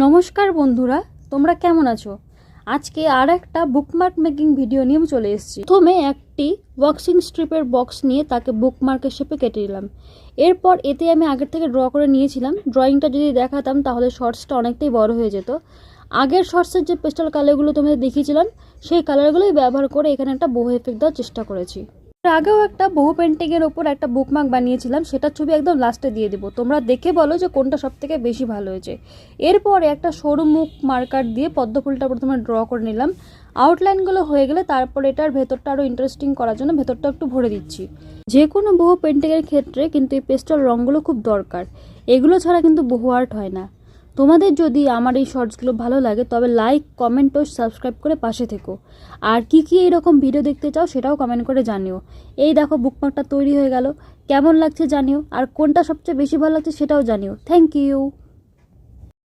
নমস্কার বন্ধুরা, তোমরা কেমন আছো? আজকে আর একটা বুকমার্ক মেকিং ভিডিও নিয়ে চলে এসেছি। প্রথমে একটি ওয়াক্সিং স্ট্রিপের বক্স নিয়ে তাকে বুকমার্কের শেপে কেটে নিলাম। এরপর এতে আমি আগের থেকে ড্র করে নিয়েছিলাম। ড্রয়িংটা যদি দেখাতাম তাহলে শর্টসটা অনেকটাই বড় হয়ে যেত। আগের শর্টসের যে পেস্টাল কালারগুলো তোমাদের দেখিয়েছিলাম সেই কালারগুলোই ব্যবহার করে এখানে একটা বহু এফেক্ট দেওয়ার চেষ্টা করেছি। আগেও একটা বহু পেন্টিংয়ের ওপর একটা বুকমার্ক বানিয়েছিলাম, সেটার ছবি একদম লাস্টে দিয়ে দেবো। তোমরা দেখে বলো যে কোনটা সব থেকে বেশি ভালো হয়েছে। এরপরে একটা সরু মুখ মার্কার দিয়ে পদ্ম ফুলটা প্রথমে ড্র করে নিলাম। আউটলাইনগুলো হয়ে গেলে তারপরে এটার ভেতরটা আরও ইন্টারেস্টিং করার জন্য ভেতরটা একটু ভরে দিচ্ছি। যে কোনো বহু পেন্টিংয়ের ক্ষেত্রে কিন্তু এই পেস্টাল রঙগুলো খুব দরকার, এগুলো ছাড়া কিন্তু বহু আর্ট হয় না। তোমাদের যদি আমার এই শর্টসগুলো ভালো লাগে তবে লাইক, কমেন্ট ও সাবস্ক্রাইব করে পাশে থেকো। আর কি এরকম ভিডিও দেখতে চাও সেটাও কমেন্ট করে জানিও। এই দেখো বুকমার্কটা তৈরি হয়ে গেল, কেমন লাগছে জানিও, আর কোনটা সবচেয়ে বেশি ভালো লাগছে সেটাও জানিও। Thank you.